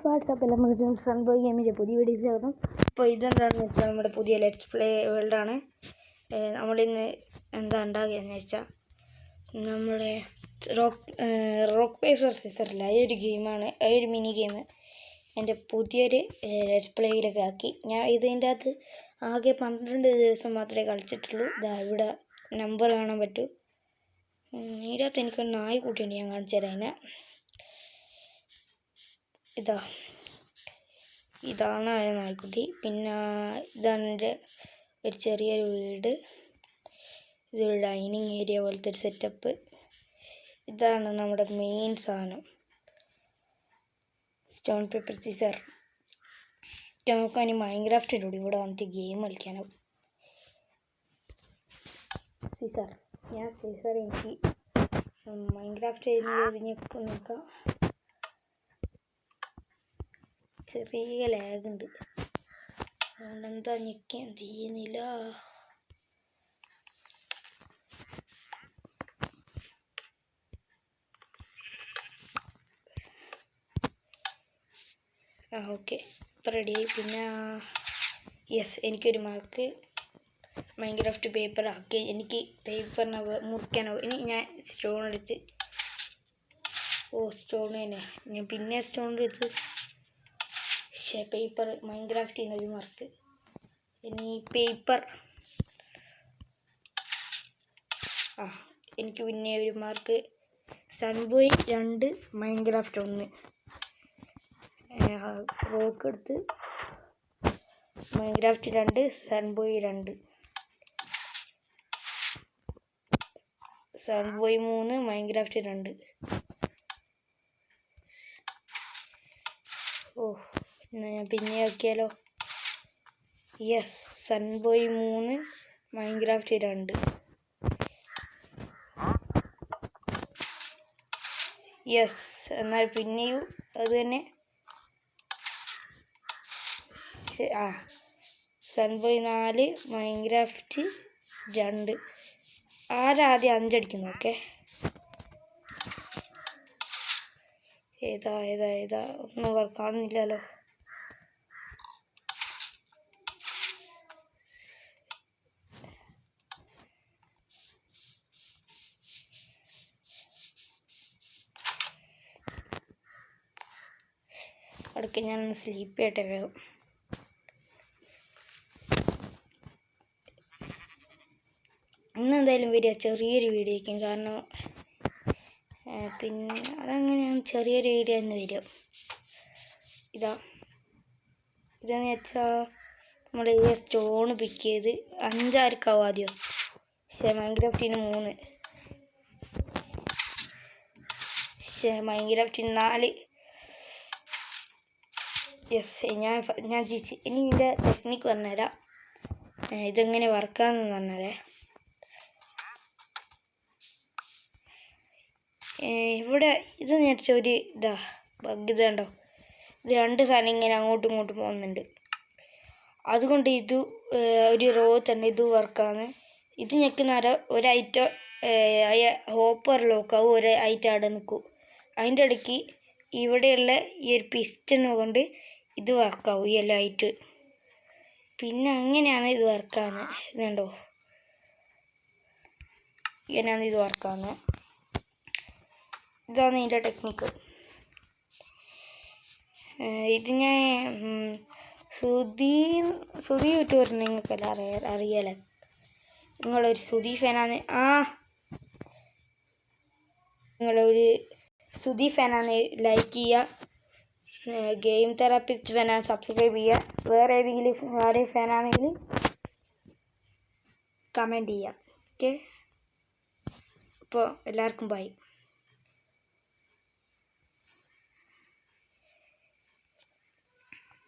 WhatsApp എല്ലാം നമുക്ക് സൺബോയ് ഗെയിമിൻ്റെ പുതിയ വീഡിയോസ് ആകും. അപ്പോൾ ഇതെന്താണെന്ന് വെച്ചാൽ നമ്മുടെ പുതിയ ലെറ്റ്സ് പ്ലേ വേൾഡാണ്. നമ്മളിന്ന് എന്താ ഉണ്ടാകുകയെന്ന് വെച്ചാൽ നമ്മുടെ റോക്ക് പേപ്പർ സിസറില്ല, ആ ഒരു ഗെയിമാണ്, ആ ഒരു മിനി ഗെയിം എൻ്റെ പുതിയൊരു ലെറ്റ്സ് പ്ലേയിലൊക്കെ ആക്കി. ഞാൻ ഇതിൻ്റെ അകത്ത് ആകെ 12 ദിവസം മാത്രമേ കളിച്ചിട്ടുള്ളൂ. ഇവിടെ നമ്പർ കാണാൻ പറ്റൂ. ഇതിൻ്റെ അകത്ത് എനിക്കൊരു നായ്ക്കുട്ടിയുണ്ട്, ഞാൻ കാണിച്ചു തരാം. അതിനെ ഇതാണ് ആ നായ്ക്കുട്ടി. പിന്നെ ഇതാണ് എൻ്റെ ഒരു ചെറിയൊരു വീട്. ഇതൊരു ഡൈനിങ് ഏരിയ പോലത്തെ ഒരു സെറ്റപ്പ്. ഇതാണ് നമ്മുടെ മെയിൻ സാധനം, സ്റ്റോൺ പേപ്പർ സീസർ. നമുക്ക് ഇനി മൈൻക്രാഫ്റ്റിലൂടെ ഇവിടെ വന്നിട്ട് ഗെയിം കളിക്കാനാവും. സീസർ എനിക്ക് മൈൻക്രാഫ്റ്റ് ചെയ്യുന്നത് നോക്കാം. ചെറിയ ലാഗുണ്ട്, അതുകൊണ്ട് എന്താ ഞെക്കാൻ ചെയ്യുന്നില്ല. ഓക്കെ, ഇപ്പം റെഡിയായി. പിന്നെ എനിക്കൊരു മാർക്ക് മൈൻക്രാഫ്റ്റ് പേപ്പർ ആക്കി. എനിക്ക് പേപ്പറിനെ മുറിക്കാനാവും. ഇനി ഞാൻ സ്റ്റോൺ എടുത്ത് സ്റ്റോൺ തന്നെ ഞാൻ പിന്നെ സ്റ്റോൺ എടുത്ത് പേപ്പർ മൈൻക്രാഫ്റ്റ് ചെയ്യുന്ന ഒരു മാർക്ക്. ഇനി പേപ്പർ എനിക്ക് പിന്നെ ഒരു മാർക്ക് സൺബോയ് 2 മൈൻക്രാഫ്റ്റ് 1. റോക്ക് എടുത്ത് മൈൻക്രാഫ്റ്റ് 2 സൺബോയ് 2 സൺബോയ് 3 മൈൻക്രാഫ്റ്റ് 2. എന്നാ ഞാൻ പിന്നെ ആക്കിയാലോ. സൺബോയ് 3 മൈൻക്രാഫ്റ്റ് 2. എന്നാൽ പിന്നെയും അത് തന്നെ. സൺബോയ് 4 മൈൻക്രാഫ്റ്റ് 2. ആദ്യം 5 അടിക്കുന്നു. ഓക്കെ, ഏതാ ഒന്നും കാണുന്നില്ലല്ലോ. അടുക്ക ഞാനൊന്ന് സ്ലീപ്പ് ചെയ്യട്ടെ വേഗം. ഇന്നെന്തായാലും വരിക ചെറിയൊരു വീഡിയോ ആയിരിക്കും, കാരണം പിന്നെ അതങ്ങനെയാണ്, ചെറിയൊരു വീഡിയോ തന്നെ വരും. ഇതെന്ന് വെച്ചാൽ നമ്മൾ ഈ സ്റ്റോൺ പിക്ക് ചെയ്ത് 5 ആർക്കാവും ആദ്യം. മൈൻക്രാഫ്റ്റിന് 3, മൈൻക്രാഫ്റ്റിന് 4. ഞാൻ ജയിച്ചു. ഇനി ഇതിൻ്റെ ടെക്നിക്ക് പറഞ്ഞുതരാം, ഇതെങ്ങനെ വർക്കാണെന്ന് പറഞ്ഞുതരാം. ഇവിടെ ഇത് നേരിച്ച ഒരു ബഗ് ഇതുണ്ടോ, ഇത് 2 സാധനം ഇങ്ങനെ അങ്ങോട്ടും ഇങ്ങോട്ടും പോകുന്നുണ്ട്. അതുകൊണ്ട് ഇത് ഒരു റോ തന്നെ ഇത് വർക്കാണ്. ഇത് ഞെക്കുന്നേരം ഒരു ഐറ്റം ഹോപ്പർ ലോക്കാവും, ഒരു ഐറ്റം അവിടെ നിൽക്കും. അതിൻ്റെ ഇടയ്ക്ക് ഇവിടെയുള്ള ഈ ഒരു പിസ്റ്റൺ കൊണ്ട് ഇത് വർക്കാവും, ഈ ലൈറ്റ്. പിന്നെ അങ്ങനെയാണ് ഇത് വർക്കാവുന്നത്. ഇതുണ്ടോ, ഇങ്ങനെയാണ് ഇത് വർക്കാവുന്നത്. ഇതാണ് ഇതിൻ്റെ ടെക്നിക്ക്. ഇത് ഞാൻ സുധി യൂട്യൂബർ നിങ്ങൾക്കെല്ലാം അറിയാലോ. നിങ്ങളൊരു സുധി ഫാനാണ്. നിങ്ങളൊരു സുധി ഫാനാണ്, ലൈക്ക് ചെയ്യുക. ഗെയിം തെറാപ്പിസ്റ്റ് ഫാനാണ്, സബ്സ്ക്രൈബ് ചെയ്യുക. വേറെ ഏതെങ്കിലും ആരെയും ഫാനാണെങ്കിൽ കമൻറ്റ് ചെയ്യുക. ഓക്കെ, അപ്പോൾ എല്ലാവർക്കും ബൈ.